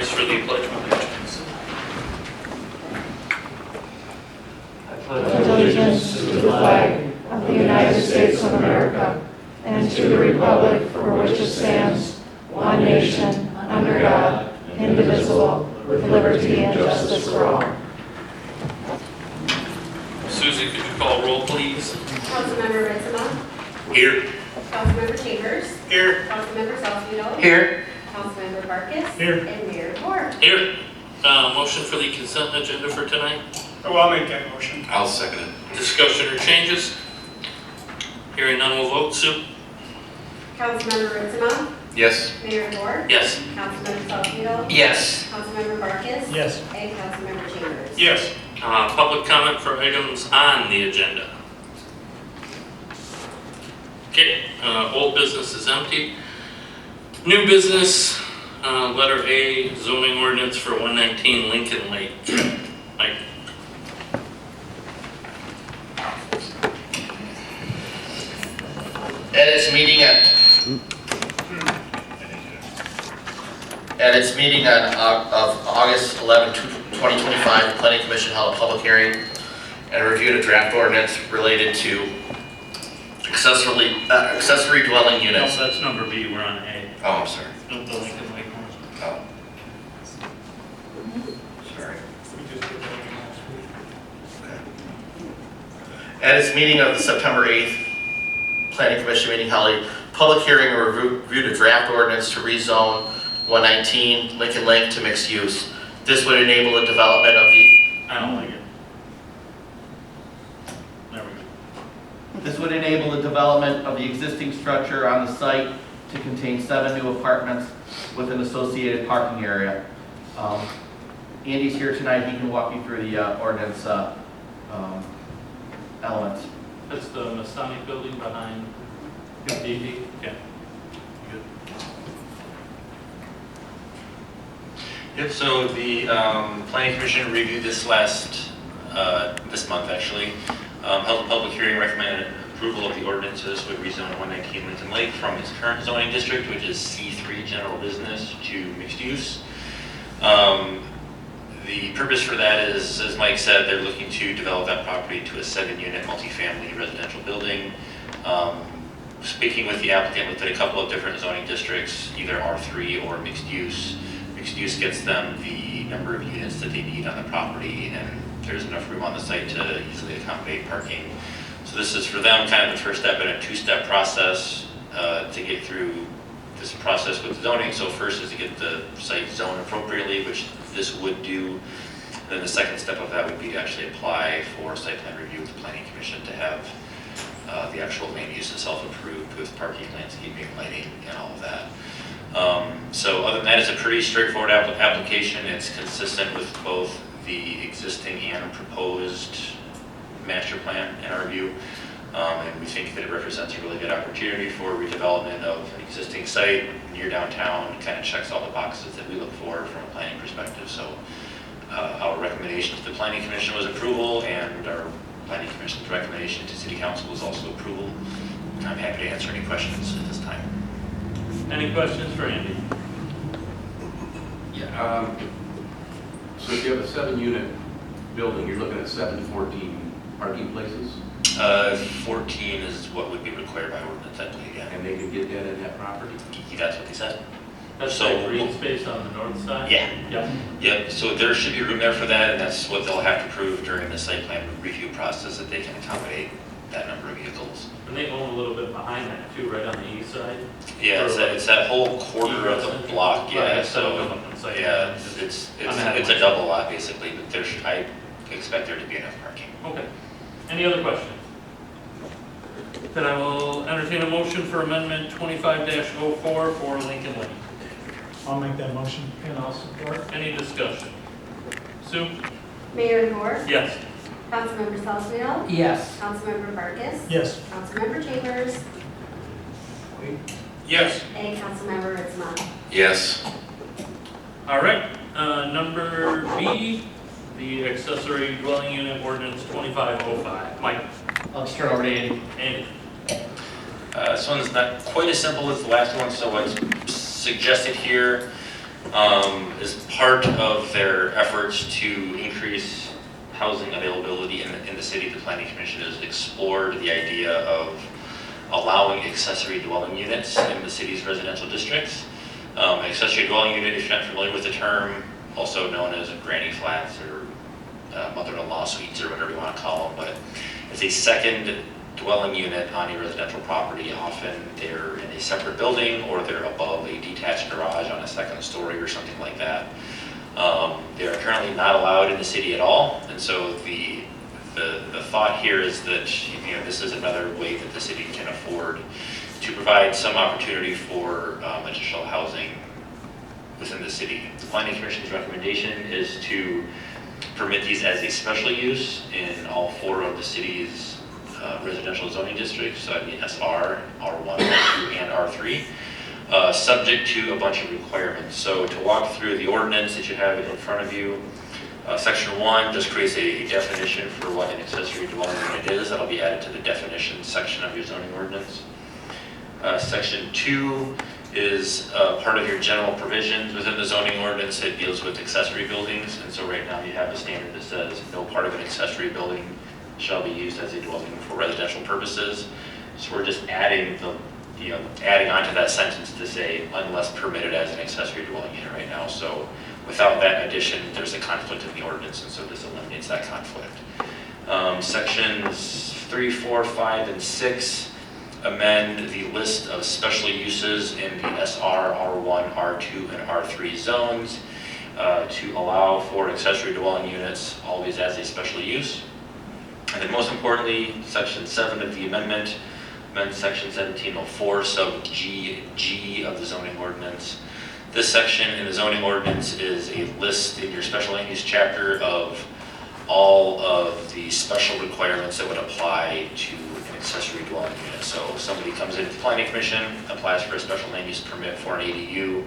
rise for the pledge of allegiance. Pledge allegiance to the flag of the United States of America and to the republic for which it stands, one nation, under God, indivisible, with liberty and justice for all. Susie, could you call roll, please? Councilmember Ritzema. Here. Councilmember Chambers. Here. Councilmember Salcedo. Here. Councilmember Farkas. Here. And Mayor Moore. Here. Motion for the consent agenda for tonight? Oh, I'll make that motion. I'll second it. Discussion or changes? Hearing none, will vote. Sue? Councilmember Ritzema. Yes. Mayor Moore. Yes. Councilmember Salcedo. Yes. Councilmember Farkas. Yes. And Councilmember Chambers. Yes. Public comment for items on the agenda. Okay, old business is empty. New business, letter A, zoning ordinance for 119 Lincoln Lake. Mike. At its meeting of August 11, 2025, the Planning Commission held a public hearing and reviewed a draft ordinance related to accessory dwelling No, units. that's number B, we're on A. Oh, I'm sorry. The Lincoln Lake one. Oh. Sorry. At its meeting of the September 8th Planning Commission meeting held a public hearing and reviewed a draft ordinance to rezone 119 Lincoln Lake to mixed use. This would enable the development of the I don't like it. There we go. This would enable the development of the existing structure on the site to contain 7 new apartments with an associated parking area. Andy's here tonight, he can walk you through the ordinance elements. That's the Masonic building behind DP? Okay. Good. Yep, so the Planning Commission reviewed this this month actually, held a public hearing, recommended approval of the ordinances with rezone 119 Lincoln Lake from its current zoning district, which is C3 general business, to mixed use. The purpose for that is, as Mike said, they're looking to develop that property to a 7-unit multifamily residential building. Speaking with the applicant, looked at a couple of different zoning districts, either R3 or mixed use. Mixed use gets them the number of units that they need on the property, and there's enough room on the site to easily accommodate parking. So this is for them kind of the first step in a 2-step process to get through this process with zoning. So first is to get the site zoned appropriately, which this would do. And then the second step of that would be to actually apply for site plan review with the Planning Commission to have the actual land use itself approved with parking, landscaping, lighting, and all of that. So other than that, it's a pretty straightforward application. It's consistent with both the existing and proposed master plan in our view. And we think that it represents a really good opportunity for redevelopment of an existing site near downtown. Kind of checks all the boxes that we look for from a planning perspective. So our recommendation to the Planning Commission was approval, and our Planning Commission's recommendation to City Council was also approval. I'm happy to answer any questions at this time. Any questions for Andy? Yeah. So if you have a 7-unit building, you're looking at 7 to 14 parking places, 14 is what would be required by ordinance, I believe, yeah. and they could get that in that property? That's what they said. That's So like green space on the north side? Yeah. Yep. Yep, so there should be room there for that, and that's what they'll have to prove during the site plan review process, that they can accommodate that number of vehicles. And they own a little bit behind that too, right on the east side? Yeah, it's that whole quarter of the block, yeah, so, yeah, it's a double lot basically, but I expect there to be enough parking. Okay. Any other questions? Then I will entertain a motion for amendment 25-04 for Lincoln Lake. I'll make that motion. And I'll support. Any discussion? Sue? Mayor Moore. Yes. Councilmember Salcedo. Yes. Councilmember Farkas. Yes. Councilmember Chambers. Yes. And Councilmember Ritzema. Yes. All right. Number B, the accessory dwelling unit ordinance 2505. Mike? I'll just turn over to Andy. Andy? This one's not quite as simple as the last one, so what's suggested here As part of their efforts to increase housing availability in the city, the Planning Commission has explored the idea of allowing accessory dwelling units in the city's residential districts. An accessory dwelling unit, if you're not familiar with the term, also known as granny flats or mother-in-law suites or whatever you want to call them, but it's a second dwelling unit on a residential property. Often they're in a separate building or they're above a detached garage on a second story or something like that. They are currently not allowed in the city at all, and so the thought here is that this is another way that the city can afford to provide some opportunity for additional housing within the city. The Planning Commission's recommendation is to permit these as a special use in all 4 of the city's residential zoning districts, so that'd be SR, R1, R2, and R3, subject to a bunch of requirements. So to walk through the ordinance that you have in front of you, Section 1 just creates a definition for what an accessory dwelling unit is. That'll be added to the definitions section of your zoning ordinance. Section 2 is part of your general provisions within the zoning ordinance that deals with accessory buildings. And so right now you have a standard that says no part of an accessory building shall be used as a dwelling for residential purposes. So we're just adding adding onto that sentence to say unless permitted as an accessory dwelling unit right now. So without that addition, there's a conflict in the ordinance, and so this eliminates that conflict. Sections 3, 4, 5, and 6 amend the list of special uses in the SR, R1, R2, and R3 zones to allow for accessory dwelling units always as a special use. And then most importantly, Section 7 of the amendment amends Section 1704, sub G of the zoning ordinance. This section in the zoning ordinance is a list in your special land use chapter of all of the special requirements that would apply to an accessory dwelling unit. So if somebody comes into the Planning Commission, applies for a special land use permit for an ADU,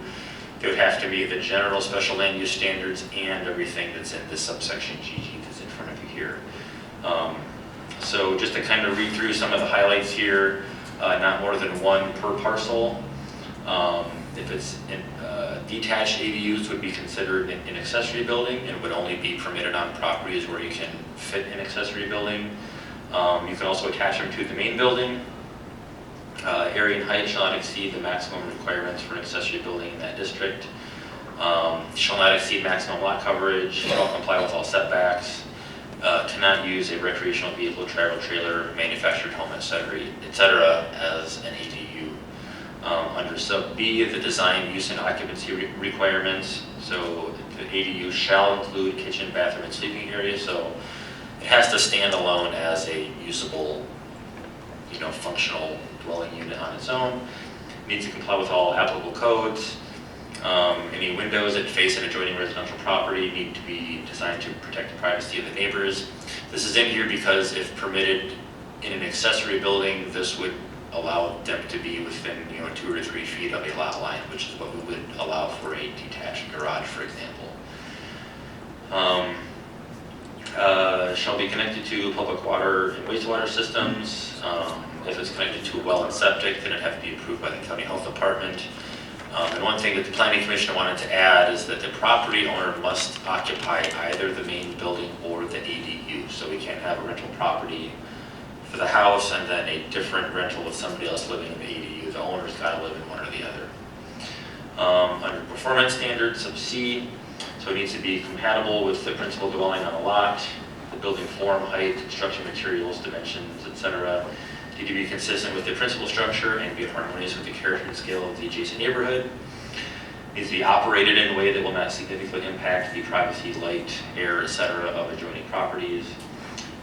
they would have to meet the general special land use standards and everything that's in this subsection GG that's in front of you here. So just to kind of read through some of the highlights here, not more than 1 per parcel. If it's detached ADUs would be considered an accessory building and would only be permitted on properties where you can fit an accessory building. You can also attach them to the main building. Area and height shall not exceed the maximum requirements for an accessory building in that district. Shall not exceed maximum lot coverage, shall comply with all setbacks. Cannot use a recreational vehicle, travel trailer, manufactured home, etc., as an ADU. Under sub B, the design, use, and occupancy requirements. So the ADU shall include kitchen, bathroom, and sleeping area. So it has to stand alone as a usable, functional dwelling unit on its own. It needs to comply with all applicable codes. Any windows that face an adjoining residential property need to be designed to protect the privacy of the neighbors. This is in here because if permitted in an accessory building, this would allow them to be within 2 or 3 feet of a lot line, which is what we would allow for a detached garage, for example. Shall be connected to public water and wastewater systems. If it's connected to a well and septic, then it'd have to be approved by the county health department. And one thing that the Planning Commission wanted to add is that the property owner must occupy either the main building or the ADU. So we can't have a rental property for the house and then a different rental with somebody else living in the ADU. The owner's got to live in one or the other. Under performance standards, sub C, so it needs to be compatible with the principal dwelling on the lot, the building form, height, construction materials, dimensions, etc. Need to be consistent with the principal structure and be harmonious with the character and scale of the adjacent neighborhood. Needs to be operated in a way that will not significantly impact the privacy, light, air, etc. of adjoining properties.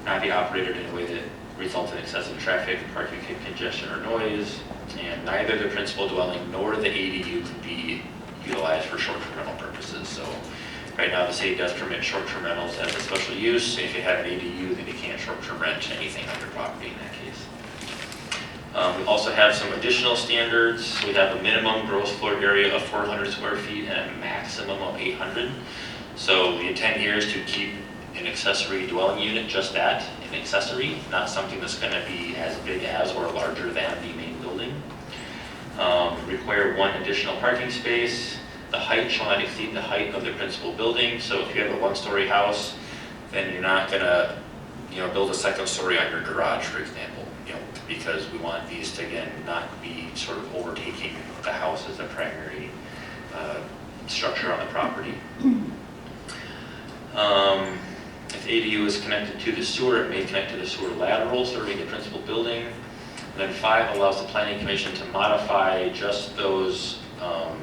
Not be operated in a way that results in excessive traffic, parking congestion, or noise. And neither the principal dwelling nor the ADU could be utilized for short-term rental purposes. So right now the city does permit short-term rentals as a special use. If you have an ADU, then you can't short-term rent anything on your property in that case. We also have some additional standards. We have a minimum gross floor area of 400 square feet and a maximum of 800. So the intent here is to keep an accessory dwelling unit just that, an accessory, not something that's going to be as big as or larger than the main building. Require 1 additional parking space. The height shall not exceed the height of the principal building. So if you have a one-story house, then you're not gonna, build a second story on your garage, for example, because we want these to, again, not be sort of overtaking the house as a primary structure on the property. If the ADU is connected to the sewer, it may connect to the sewer lateral serving the principal building. And then 5 allows the planning commission to modify just those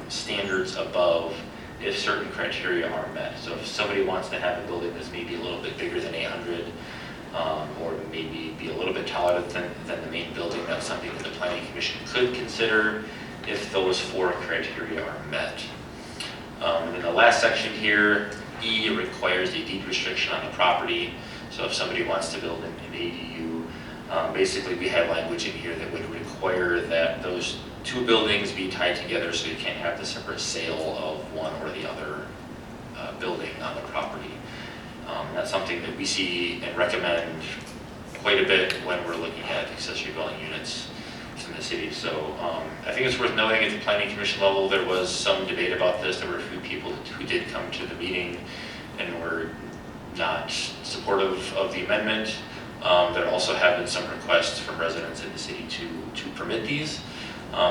standards above if certain criteria are met. So if somebody wants to have a building that's maybe a little bit bigger than 800, or maybe be a little bit taller than the main building, that's something that the planning commission could consider if those 4 criteria are met. And then the last section here, E, requires a deed restriction on the property. So if somebody wants to build an ADU, basically we have language in here that would require that those 2 buildings be tied together so you can't have the separate sale of one or the other building on the property. That's something that we see and recommend quite a bit when we're looking at accessory dwelling units in the city. So I think it's worth noting at the planning commission level, there was some debate about this. There were a few people who did come to the meeting and were not supportive of the amendment. There also have been some requests from residents in the city to permit these.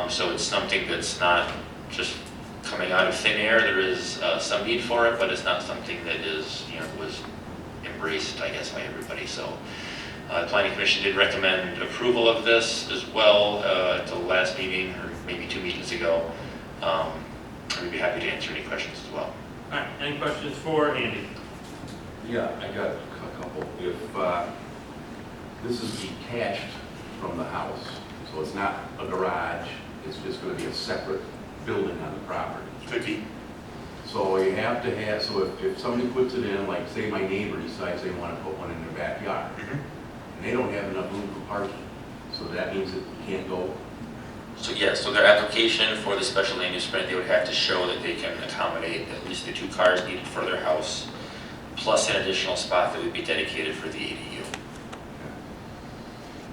So it's something that's not just coming out of thin air. There is some need for it, but it's not something that is, was embraced, I guess, by everybody. So the Planning Commission did recommend approval of this as well at the last meeting, or maybe 2 meetings ago. We'd be happy to answer any questions as well. All right, any questions for Andy? Yeah, I got a couple. If this is detached from the house, so it's not a garage, it's just going to be a separate building on the property. Could be. So you have to have, so if somebody puts it in, like say my neighbor decides they want to put one in their backyard, and they don't have enough room for parking, so that means that you can't go. So yes, so their application for the special land use permit, they would have to show that they can accommodate at least the 2 cars needed for their house, plus an additional spot that would be dedicated for the ADU.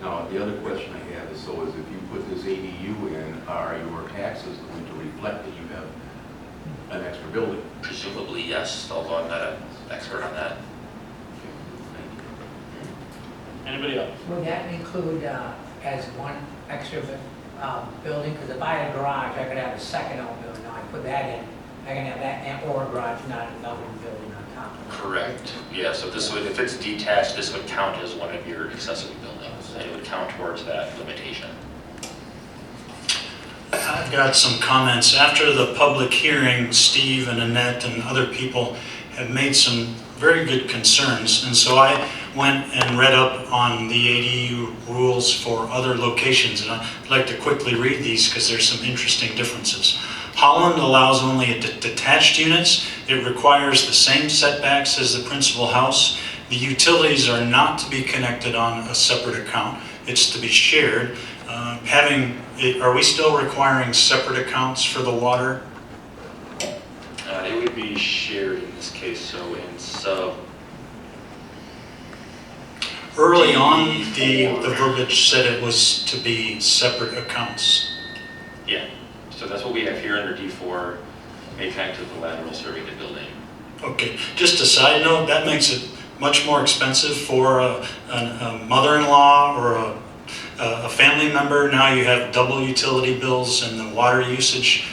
Now, the other question I have is, so is if you put this ADU in, are your taxes going to reflect that you have an extra building? Presumably yes, although I'm not an expert on that. Anybody else? Would that include as one extra building? Because if I had a garage, I could have a second owned building. Now I put that in, I can have that and or a garage, not another building on top of it. Correct. Yeah, so this would, if it's detached, this would count as one of your accessory buildings, and it would count towards that limitation. I've got some comments. After the public hearing, Steve and Annette and other people have made some very good concerns, and so I went and read up on the ADU rules for other locations, and I'd like to quickly read these because there's some interesting differences. Holland allows only detached units. It requires the same setbacks as the principal house. The utilities are not to be connected on a separate account. It's to be shared. Are we still requiring separate accounts for the water? It would be shared in this case, so in sub. Early on, the verbiage said it was to be separate accounts. Yeah, so that's what we have here under D4, may connect to the lateral serving the building. Okay, just a side note, that makes it much more expensive for a mother-in-law or a family member. Now you have double utility bills and the water usage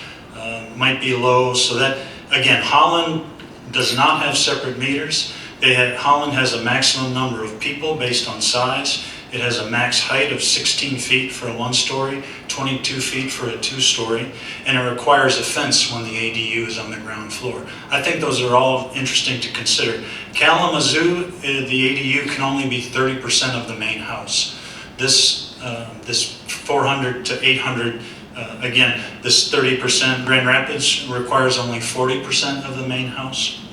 might be low. So that, again, Holland does not have separate meters. Holland has a maximum number of people based on size. It has a max height of 16 feet for a 1-story, 22 feet for a 2-story, and it requires a fence when the ADU is on the ground floor. I think those are all interesting to consider. Kalamazoo, the ADU can only be 30% of the main house. This 400 to 800, again, this 30%, Grand Rapids requires only 40% of the main house.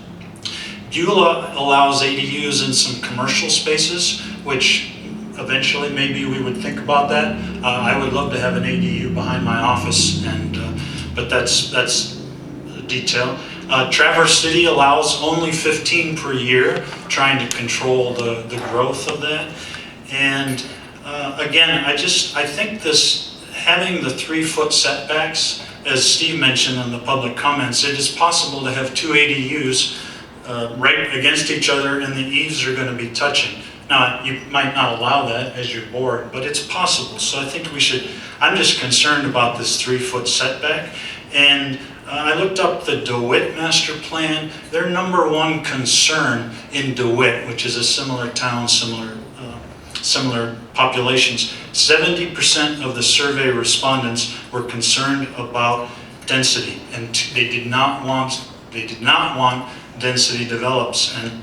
Beulah allows ADUs in some commercial spaces, which eventually maybe we would think about that. I would love to have an ADU behind my office, but that's a detail. Traverse City allows only 15 per year, trying to control the growth of that. And again, I think this having the 3-foot setbacks as Steve mentioned in the public comments, it is possible to have two ADUs right against each other and the eaves are going to be touching. Now, you might not allow that as your board, but it's possible. So I think we should, I'm just concerned about this 3-foot setback. And I looked up the DeWitt master plan. Their number one concern in DeWitt, which is a similar town, similar populations, 70% of the survey respondents were concerned about density, and they did not want density develops and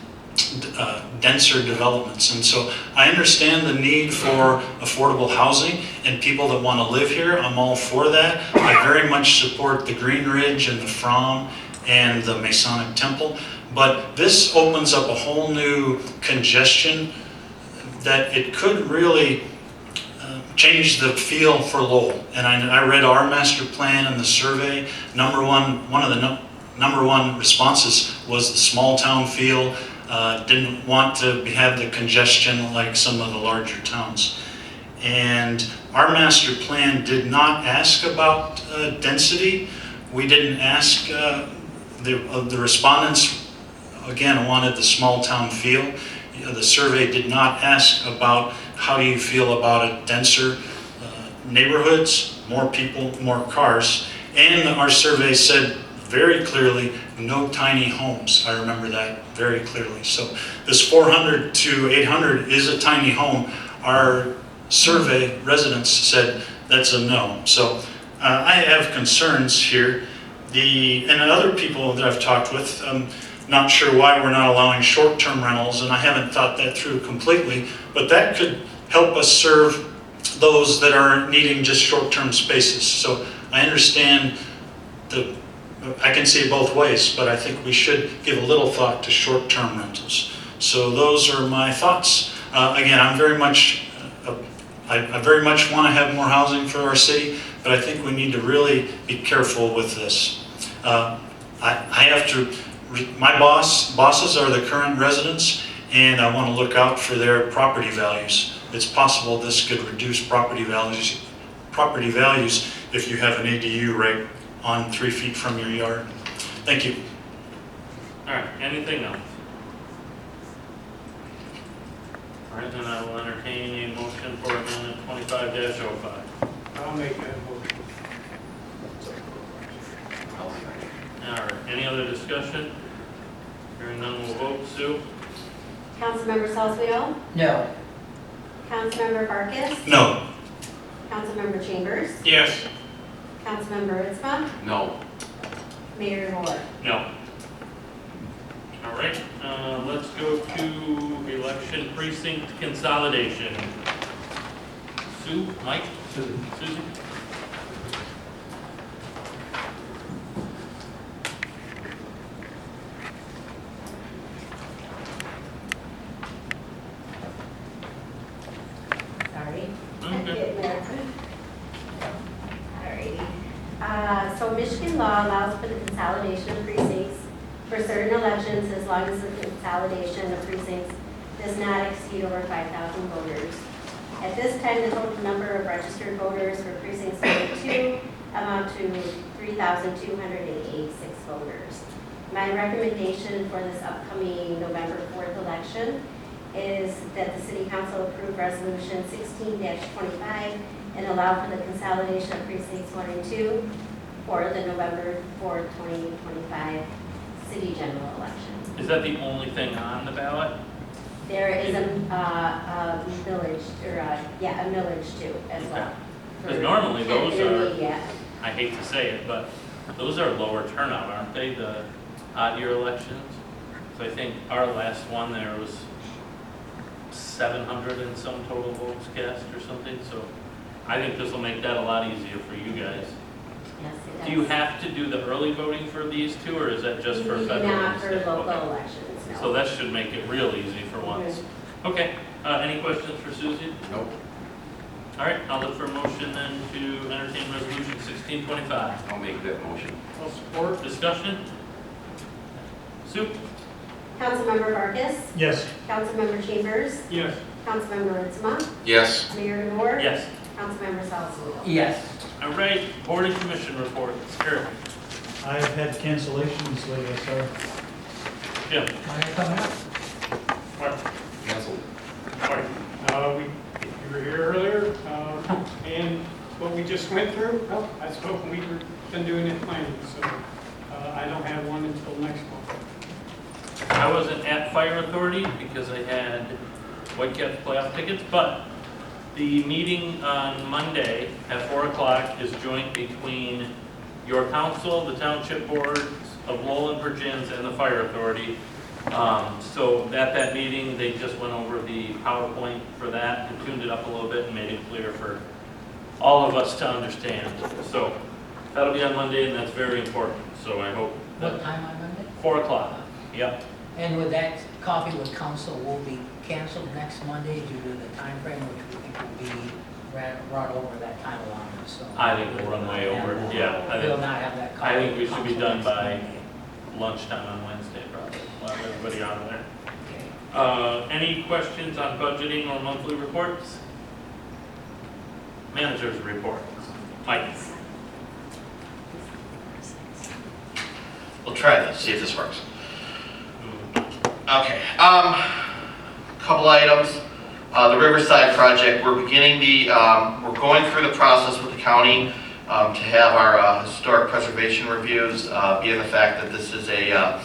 denser developments. And so I understand the need for affordable housing and people that want to live here. I'm all for that. I very much support the Green Ridge and the Fromm and the Masonic Temple. But this opens up a whole new congestion that it could really change the feel for Lowell. And I read our master plan and the survey. One of the number one responses was the small town feel. Didn't want to have the congestion like some of the larger towns. And our master plan did not ask about density. We didn't ask, the respondents, again, wanted the small town feel. The survey did not ask about how do you feel about a denser neighborhoods, more people, more cars. And our survey said very clearly, no tiny homes. I remember that very clearly. So this 400 to 800 is a tiny home. Our survey residents said that's a no. So I have concerns here. And other people that I've talked with, not sure why we're not allowing short-term rentals, and I haven't thought that through completely, but that could help us serve those that are needing just short-term spaces. So I understand I can see it both ways, but I think we should give a little thought to short-term rentals. So those are my thoughts. Again, I very much want to have more housing for our city, but I think we need to really be careful with this. My bosses are the current residents, and I want to look out for their property values. It's possible this could reduce property values if you have an ADU right on 3 feet from your yard. Thank you. All right, anything else? All right, then I will entertain a motion for amendment 25-05. I'll make that motion. All right, any other discussion? Hearing none, we'll vote. Sue? Councilmember Salzweedl, No. Councilmember Farkas, No. Councilmember Chambers, Yes. Councilmember Ritzma, No. Mayor Moore. No. All right, let's go to election precinct consolidation. Sue, Mike? Susie? Sorry. Okay. Alrighty. So Michigan law allows for the consolidation of precincts for certain elections as long as the consolidation of precincts does not exceed over 5,000 voters. At this time, the total number of registered voters for precincts 1 and 2 amount to 3,286 voters. My recommendation for this upcoming November 4th election is that the City Council approve Resolution 16-25 and allow for the consolidation of precincts 1 and 2 for the November 4th, 2025 City General Election. Is that the only thing on the ballot? There is a village, or a millage too, as well. Because normally those are, Yeah. I hate to say it, but those are lower turnout, aren't they, the odd year elections? So I think our last one there was 700 and some total votes cast or something, so I think this will make that a lot easier for you guys. Yes, it does. Do you have to do the early voting for these two, or is that just for We do federal? not and for state? local Okay. elections, no. So that should make it real easy for once. Okay, any questions for Susie? Nope. All right, I'll look for a motion then to entertain resolution 1625. I'll make that motion. I'll support. Discussion? Sue? Councilmember Farkas, Yes. Councilmember Chambers, Yes. Councilmember Ritzma, Yes. Mayor Moore. Yes. Councilmember Salzweedl. Yes. All right, board and commission reports. Eric? I've had cancellations lately, so Jim? Mine are coming up. Mark? Canceled. Mark? You were here earlier, and what we just went through, well, that's what we've been doing in planning, so I don't have one until next month. I wasn't at Fire Authority because I had Whitecaps playoff tickets, but the meeting on Monday at 4 o'clock is joint between your council, the township boards of Lowell and Virgins, and the Fire Authority. So at that meeting, they just went over the PowerPoint for that and tuned it up a little bit and made it clear for all of us to understand. So that'll be on Monday, and that's very important. So I hope What that time on Monday? 4 o'clock. Yep. And with that, coffee with council will be canceled next Monday due to the time frame, which we think will be run over that time allowance, so. I think we'll run way over. Yeah, I We'll think, not have that coffee. I think we with should be council done next by Monday. lunchtime on Wednesday, probably. We'll have everybody out of there. Okay. Any questions on budgeting or monthly reports? Managers reports. Mike? We'll try this, see if this works. Okay, couple items. The Riverside project, we're beginning we're going through the process with the county to have our historic preservation reviews, being the fact that this is a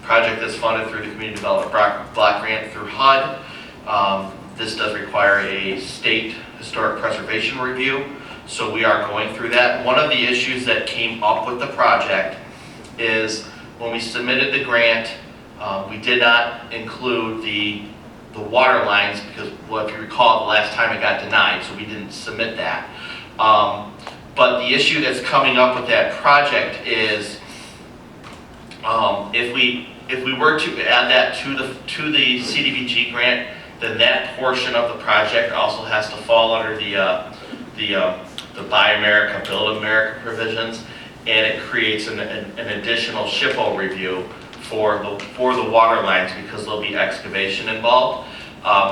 project that's funded through the Community Development Block Grant through HUD. This does require a state historic preservation review, so we are going through that. One of the issues that came up with the project is when we submitted the grant, we did not include the water lines because, well, if you recall, the last time it got denied, so we didn't submit that. But the issue that's coming up with that project is if we were to add that to the CDBG grant, then that portion of the project also has to fall under the Buy America, Build America provisions, and it creates an additional SHPO review for the water lines because there'll be excavation involved.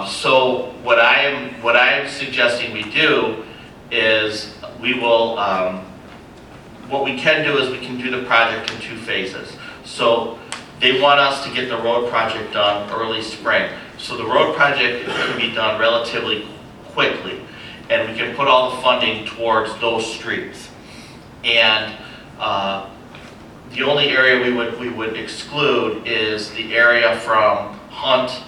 So what I am suggesting we do is we will what we can do is we can do the project in 2 phases. So they want us to get the road project done early spring. So the road project can be done relatively quickly, and we can put all the funding towards those streets. And the only area we would exclude is the area from Hunt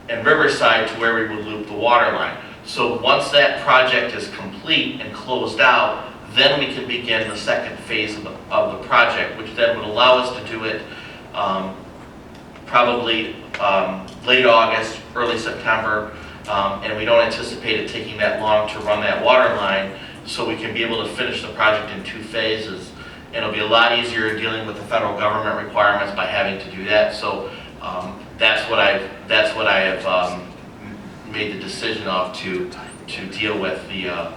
and Riverside to where we would loop the water line. So once that project is complete and closed out, then we can begin the second phase of the project, which then would allow us to do it probably late August, early September, and we don't anticipate it taking that long to run that water line, so we can be able to finish the project in 2 phases. And it'll be a lot easier dealing with the federal government requirements by having to do that. So that's what I have made the decision of to deal with the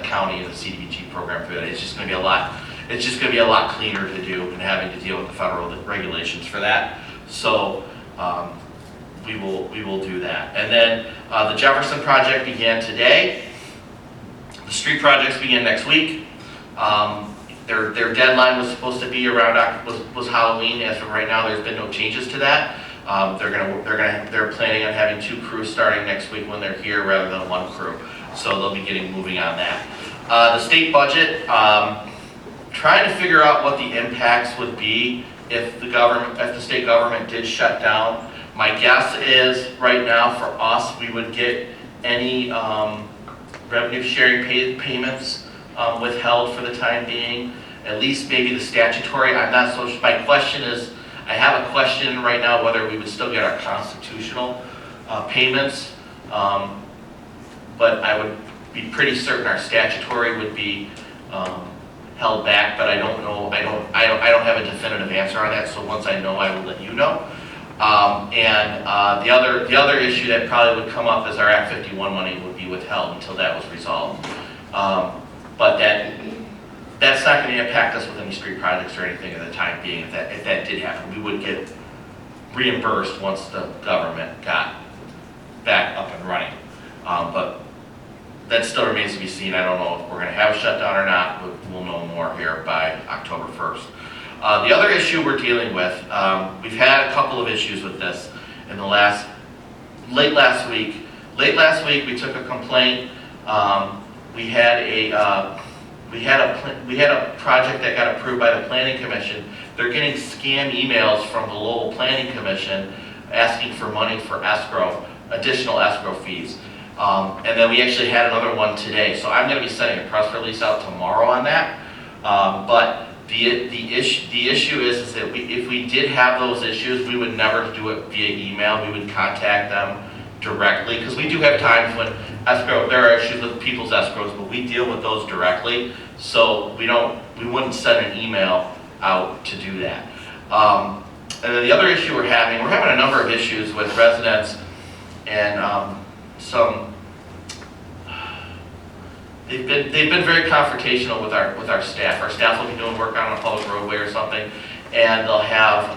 county and the CDBG program for that. It's just going to be a lot. It's just going to be a lot cleaner to do than having to deal with the federal regulations for that. So we will do that. And then the Jefferson project began today. The street projects begin next week. Their deadline was supposed to be around was Halloween. As of right now, there's been no changes to that. They're planning on having 2 crews starting next week when they're here rather than 1 crew. So they'll be getting moving on that. The state budget, trying to figure out what the impacts would be if the state government did shut down. My guess is right now for us, we would get any revenue sharing payments withheld for the time being, at least maybe the statutory. I'm not so sure. My question is, I have a question right now whether we would still get our constitutional payments, but I would be pretty certain our statutory would be held back, but I don't know. I don't have a definitive answer on that. So once I know, I will let you know. The other issue that probably would come up is our Act 51 money would be withheld until that was resolved. But that's not going to impact us with any street projects or anything at the time being. If that did happen, we would get reimbursed once the government got back up and running. But that still remains to be seen. I don't know if we're going to have a shutdown or not, but we'll know more here by October 1st. The other issue we're dealing with, we've had a couple of issues with this in the late last week. Late last week, we took a complaint. We had a project that got approved by the Planning Commission. They're getting scam emails from the Lowell Planning Commission asking for money for escrow, additional escrow fees. And then we actually had another one today. So I'm going to be sending a press release out tomorrow on that. But the issue is that if we did have those issues, we would never do it via email. We would contact them directly, because we do have times when there are issues with people's escrows, but we deal with those directly. So we wouldn't send an email out to do that. And then the other issue we're having a number of issues with residents and they've been very confrontational with our staff. Our staff will be doing work on a public roadway or something, and they'll have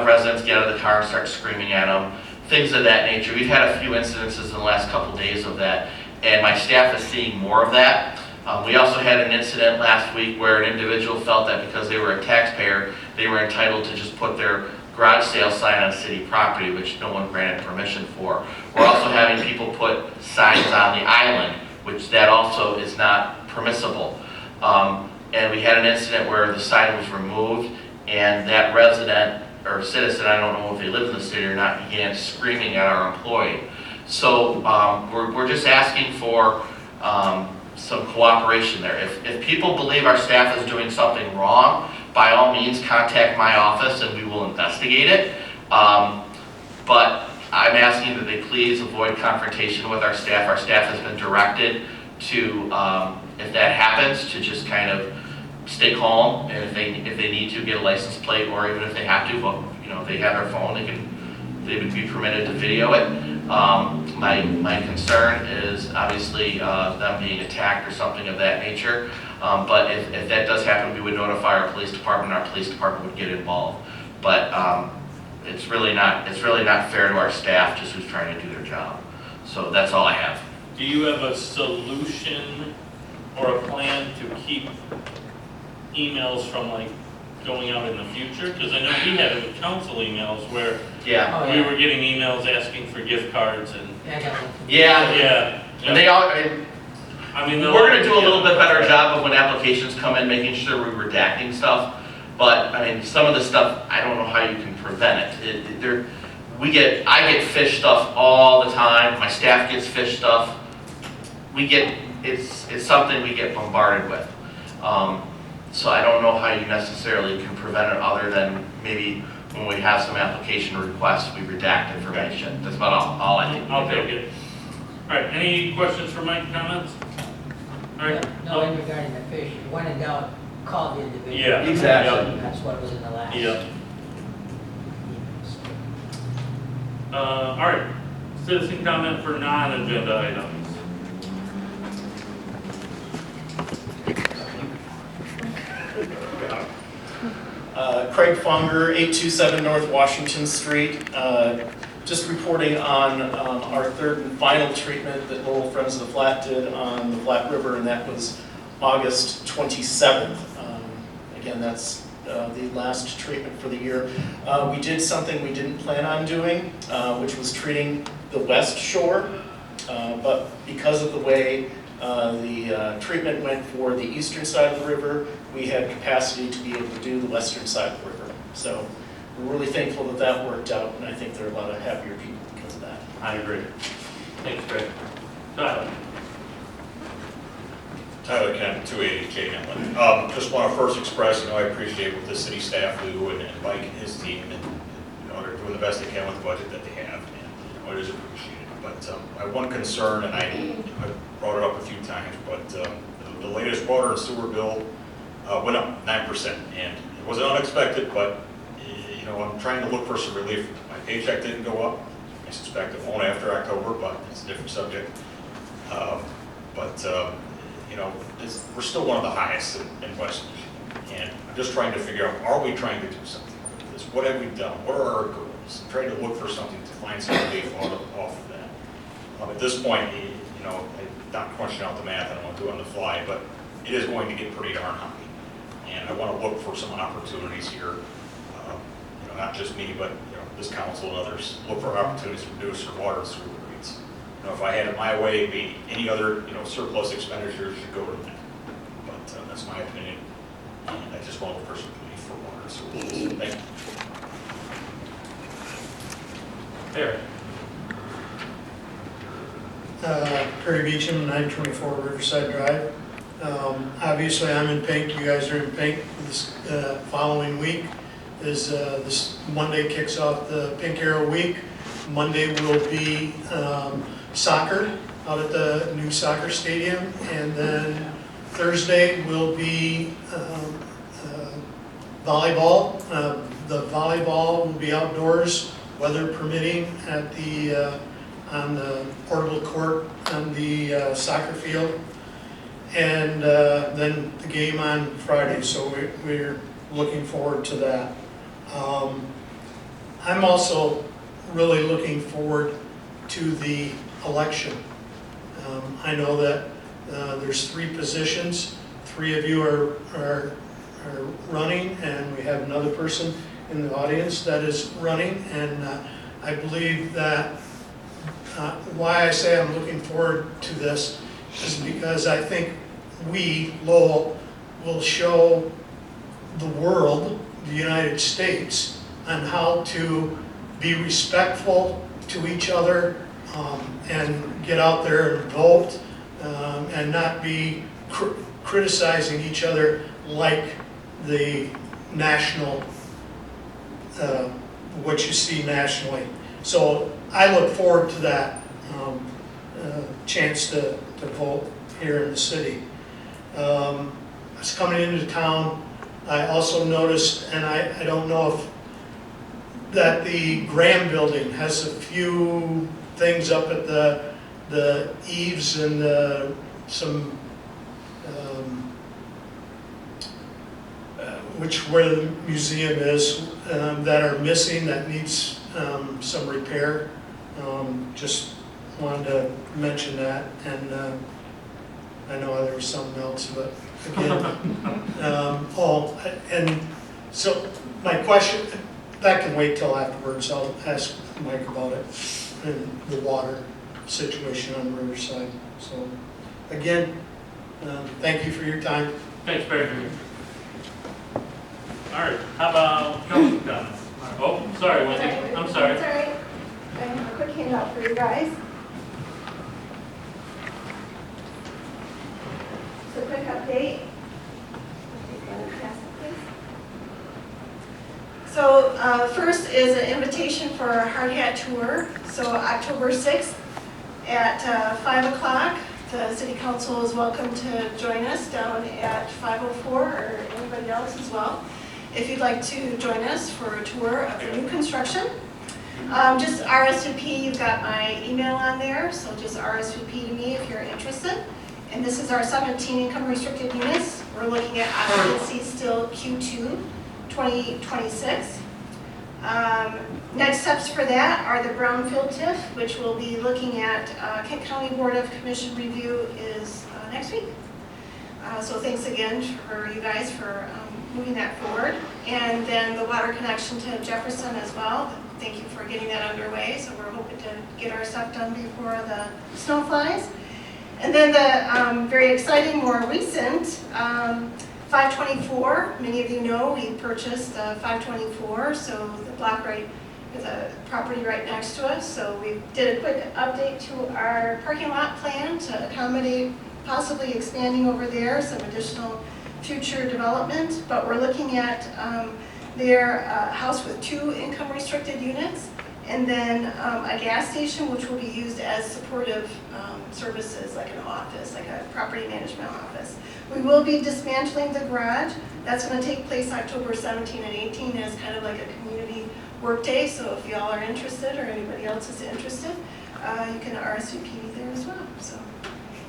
residents get out of the car and start screaming at them, things of that nature. We've had a few incidences in the last couple of days of that, and my staff is seeing more of that. We also had an incident last week where an individual felt that because they were a taxpayer, they were entitled to just put their garage sale sign on city property, which no one granted permission for. We're also having people put signs on the island, which that also is not permissible. And we had an incident where the sign was removed, and that resident or citizen, I don't know if they live in the city or not, began screaming at our employee. So we're just asking for some cooperation there. If people believe our staff is doing something wrong, by all means contact my office and we will investigate it. But I'm asking that they please avoid confrontation with our staff. Our staff has been directed to, if that happens, to just kind of stay calm, and if they need to, get a license plate, or even if they have to, well, if they have their phone, they would be permitted to video it. My concern is obviously them being attacked or something of that nature. But if that does happen, we would notify our police department. Our police department would get involved. But it's really not fair to our staff just who's trying to do their job. So that's all I have. Do you have a solution or a plan to keep emails from going out in the future? Because I know we had it with council emails where Yeah. we were getting emails asking for gift cards and Yeah, I got one. Yeah. And they all. We're going to do a little bit better job of when applications come in, making sure we're redacting stuff. But some of the stuff, I don't know how you can prevent it. I get fish stuff all the time. My staff gets fish stuff. It's something we get bombarded with. So I don't know how you necessarily can prevent it, other than maybe when we have some application requests, we redact information. That's about all I think. I'll take it. All right, any questions for Mike, comments? All right. No, in regarding the fish, when in doubt, call the individual. Yeah. Exactly. That's what was in the last. Yeah. All right, citizen comment for non-agenda items. Craig Fonger, 827 North Washington Street. Just reporting on our third and final treatment that Lowell Friends of the Flat did on the Flat River, and that was August 27th. Again, that's the last treatment for the year. We did something we didn't plan on doing, which was treating the west shore, but because of the way the treatment went for the eastern side of the river, we had capacity to be able to do the western side of the river. So we're really thankful that that worked out, and I think there are a lot of happier people because of that. I agree. Thanks, Greg. Tyler. Tyler Kemp, 280 J. Inland. Just want to first express, I appreciate what the city staff do and Mike and his team, and they're doing the best they can with the budget that they have, and it is appreciated. But I have one concern, and I brought it up a few times, but the latest water and sewer bill went up 9%, and it wasn't unexpected, but I'm trying to look for some relief. My paycheck didn't go up. I suspect it won't after October, but it's a different subject. We're still one of the highest in West Michigan, and I'm just trying to figure out, are we trying to do something with this? What have we done? What are our goals? I'm trying to look for something to find some relief off of that. At this point, you know, I'm not crunching out the math, I don't want to do it on the fly, but it is going to get pretty darn high. And I want to look for some opportunities here, you know, not just me, but, you know, this council and others, look for opportunities to reduce our water and sewer rates. You know, if I had it my way, maybe any other, you know, surplus expenditures should go to that. But that's my opinion, and I just want to look for some relief for water and sewer rates. Thank you. There. Perry Beecham, 924 Riverside Drive. Obviously, I'm in pink, you guys are in pink. This following week is this Monday kicks off the Pink Arrow Week. Monday will be soccer out at the new soccer stadium, and then Thursday will be volleyball. The volleyball will be outdoors, weather permitting, at the on the portable court on the soccer field, and then the game on Friday. So we're looking forward to that. I'm also really looking forward to the election. I know that there's 3 positions. 3 of you are running, and we have another person in the audience that is running. And I believe that why I say I'm looking forward to this is because I think we, Lowell, will show the world, the United States, on how to be respectful to each other, and get out there and vote, and not be criticizing each other like the national, what you see nationally. So I look forward to that chance to vote here in the city. I was coming into town, I also noticed, and I don't know if that the Graham Building has a few things up at the eaves and some where the museum is, that are missing, that needs some repair. Just wanted to mention that, and I know there was something else, but again, and so my question, that can wait till afterwards. I'll ask Mike about it and the water situation on Riverside. So again, thank you for your time. Thanks, Barry. All right, how about council comments? Oh, sorry, Wendy, I'm sorry. That's all right. I have a quick handout for you guys. So a quick update. So first is an invitation for our hard hat tour. So October 6th at 5 o'clock, the city council is welcome to join us down at 504, or anybody else as well, if you'd like to join us for a tour of the new construction. Just RSVP, you've got my email on there, so just RSVP to me if you're interested. And this is our 17 income restricted units. We're looking at occupancy still Q2 2026. Next steps for that are the brownfield TIF, which we'll be looking at. Kent County Board of Commission review is next week. So thanks again for you guys for moving that forward. And then the water connection to Jefferson as well. Thank you for getting that underway. So we're hoping to get our stuff done before the snow flies. And then the very exciting, more recent, 524. Many of you know we purchased 524, so the block right, the property right next to us. So we did a quick update to our parking lot plan to accommodate possibly expanding over there, some additional future development. But we're looking at their house with 2 income restricted units, and then a gas station which will be used as supportive services, like an office, like a property management office. We will be dismantling the garage. That's going to take place October 17 and 18 as kind of like a community work day. So if y'all are interested, or anybody else is interested, you can RSVP there as well. So,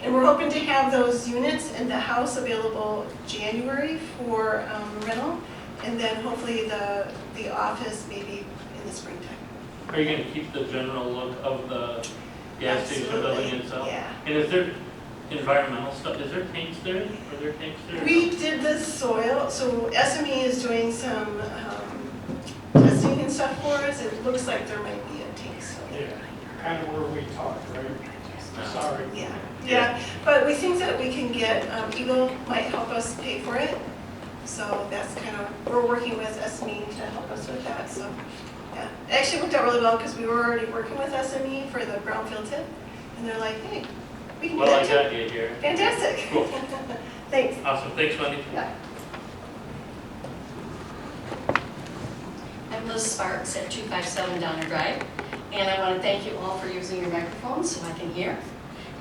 and we're hoping to have those units in the house available January for rental, and then hopefully the office maybe in the springtime. Are you going to keep the general look of the gas station building itself? Yeah. And is there environmental stuff, is there tanks there? Are there tanks there? We did the soil, so SME is doing some testing and stuff for us. It looks like there might be a tank, so. Yeah, kind of where we talked, right? Sorry. Yeah, but we think that we can get, Eagle might help us pay for it. So that's kind of, we're working with SME to help us with that, so, yeah. It actually worked out really well because we were already working with SME for the brownfield tip. And they're like, hey, we can do Well, I that got too. you here. Fantastic. Cool. Thanks. Awesome, thanks, Wendy. Yeah. I'm Liz Sparks at 257 Downer Drive, and I want to thank you all for using your microphones so I can hear.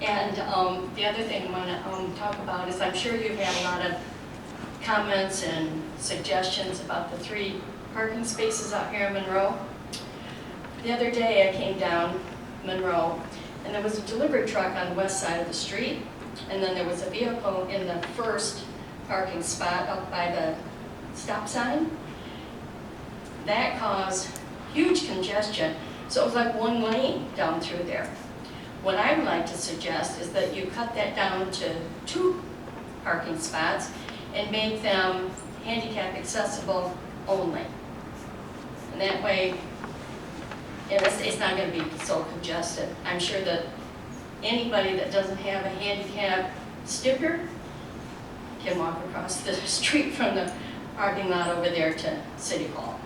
And the other thing I want to talk about is I'm sure you've had a lot of comments and suggestions about the 3 parking spaces out here in Monroe. The other day I came down Monroe, and there was a delivery truck on the west side of the street, and then there was a vehicle in the first parking spot up by the stop sign. That caused huge congestion, so it was like 1 lane down through there. What I would like to suggest is that you cut that down to 2 parking spots and make them handicap accessible only. And that way, it's not going to be so congested. I'm sure that anybody that doesn't have a handicap sticker can walk across the street from the parking lot over there to City Hall.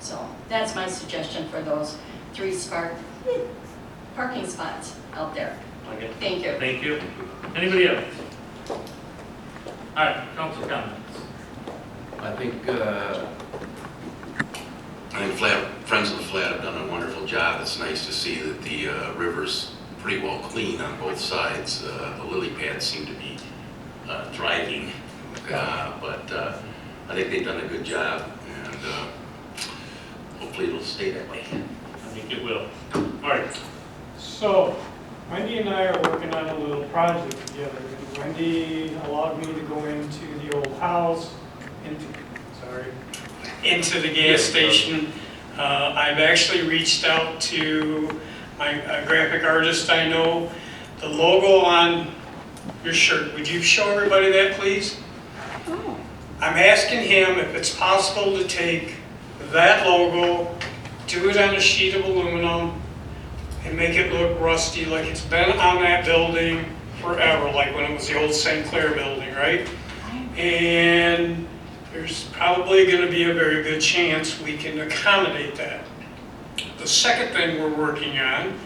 So that's my suggestion for those 3 parking spots out there. Okay. Thank you. Thank you. Anybody else? All right, council comments. I think Friends of the Flat have done a wonderful job. It's nice to see that the river's pretty well clean on both sides. The lily pads seem to be thriving, but I think they've done a good job, and hopefully it'll stay that way. I think it will. All right. So, Wendy and I are working on a little project together. And Wendy allowed me to go into the old house, into the gas station. I've actually reached out to a graphic artist I know. The logo on your shirt, would you show everybody that, please? I'm asking him if it's possible to take that logo, do it on a sheet of aluminum, and make it look rusty like it's been on that building forever, like when it was the old St. Clair building, right? And there's probably going to be a very good chance we can accommodate that. The second thing we're working on,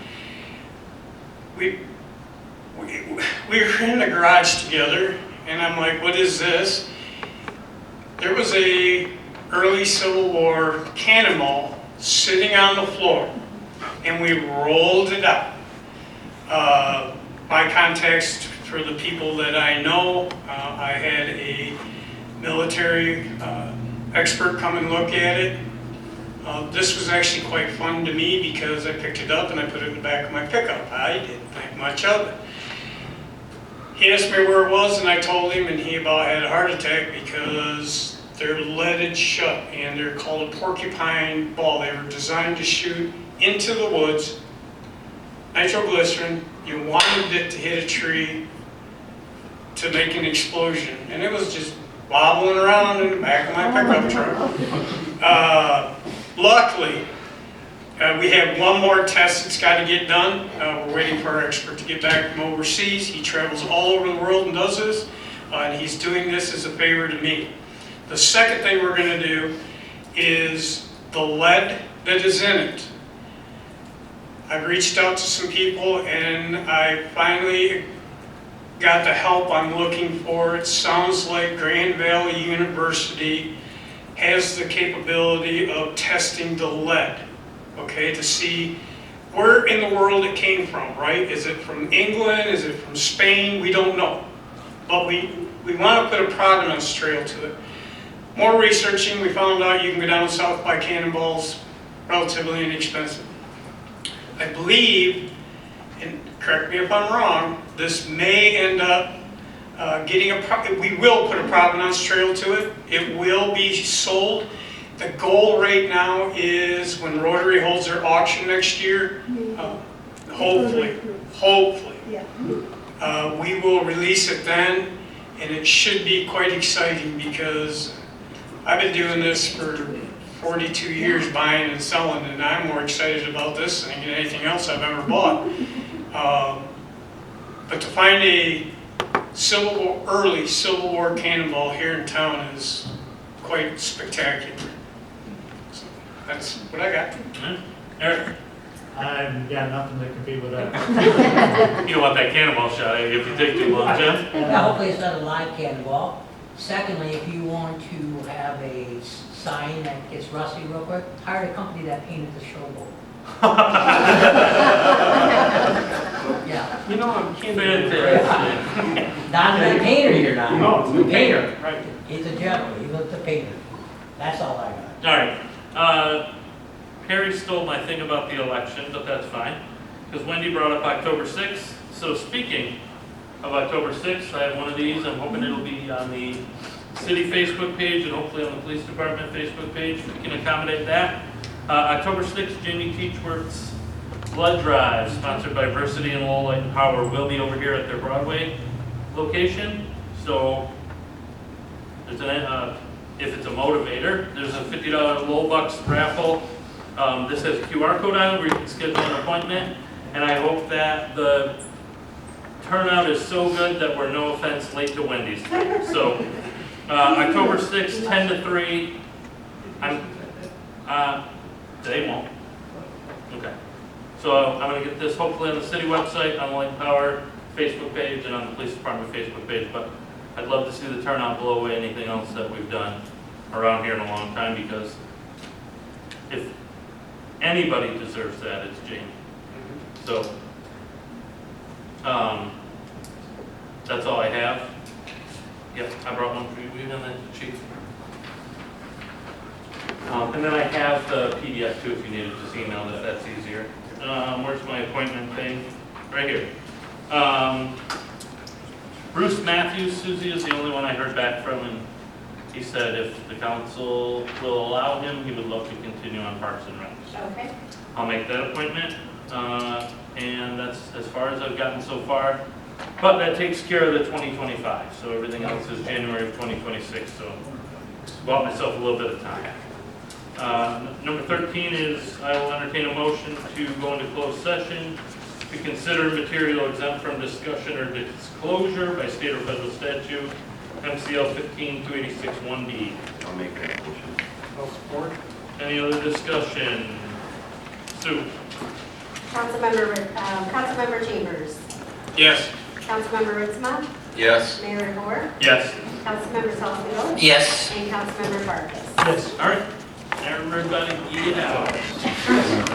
we were in the garage together, and I'm like, what is this? There was a early Civil War cannonball sitting on the floor, and we rolled it out. My context for the people that I know, I had a military expert come and look at it. This was actually quite fun to me because I picked it up and I put it in the back of my pickup. I didn't think much of it. He asked me where it was, and I told him, and he about had a heart attack because they're leaded shut, and they're called a porcupine ball. They were designed to shoot into the woods, nitroglycerin. You wanted it to hit a tree to make an explosion, and it was just wobbling around in the back of my pickup truck. Luckily, we have one more test that's got to get done. We're waiting for our expert to get back from overseas. He travels all over the world and does this, and he's doing this as a favor to me. The second thing we're going to do is the lead that is in it. I've reached out to some people, and I finally got the help I'm looking for. It sounds like Grand Valley University has the capability of testing the lead, okay, to see where in the world it came from, right? Is it from England? Is it from Spain? We don't know. But we want to put a provenance trail to it. More researching, we found out you can go down south buy cannonballs, relatively inexpensive. I believe, and correct me if I'm wrong, this may end up we will put a provenance trail to it. It will be sold. The goal right now is when Rotary holds their auction next year, hopefully, Yeah. we will release it then, and it should be quite exciting because I've been doing this for 42 years, buying and selling, and I'm more excited about this thing than anything else I've ever bought. But to find a early Civil War cannonball here in town is quite spectacular. So that's what I got. Eric, I've got nothing to compete with that. you don't want that cannonball shot if you take too long, Jeff? Now, hopefully it's not a live cannonball. Secondly, if you want to have a sign that gets rusty real quick, hire a company that painted the showboat. Yeah. You know, I'm kidding. Fantastic. Not a painter, you're not. No, it's a Painter. Right. He's a gentleman, he was a painter. That's all I got. All right. Harry stole my thing about the election, but that's fine, because Wendy brought up October 6th. So speaking of October 6th, I have one of these. I'm hoping it'll be on the city Facebook page and hopefully on the police department Facebook page. We can accommodate that. October 6th, Jamie Teachworth's blood drive, sponsored by Versity and Lowell Light and Power, will be over here at their Broadway location. So there's if it's a motivator, there's a $50 Lowell Bucks raffle. This has a QR code on it where you can schedule an appointment. And I hope that the turnout is so good that we're, no offense, late to Wendy's. So October 6th, 10 to 3. They won't. Okay. So I'm going to get this hopefully on the city website, on the Light and Power Facebook page, and on the police department Facebook page. But I'd love to see the turnout blow away anything else that we've done around here in a long time, because if anybody deserves that, it's Jamie. So that's all I have. Yep, I brought one for you. We have that sheet. And then I have the PDF too if you need it. Just email that. That's easier. Where's my appointment thing? Right here. Bruce Matthews, Susie is the only one I heard back from, and he said if the council will allow him, he would love to continue on Parks and Rec. Okay. I'll make that appointment, and that's as far as I've gotten so far. But that takes care of the 2025, so everything else is January of 2026, so bought myself a little bit of time. Number 13 is I will entertain a motion to go into closed session to consider material exempt from discussion or disclosure by state or federal statute, MCL 15286-1D. I'll make that motion. I'll support. Any other discussion? Sue? Councilmember Chambers. Yes. Councilmember Ritzma. Yes. Mayor Moore. Yes. Councilmember Salzweedl. Yes. And Councilmember Farkas. Yes. All right. Everybody get out.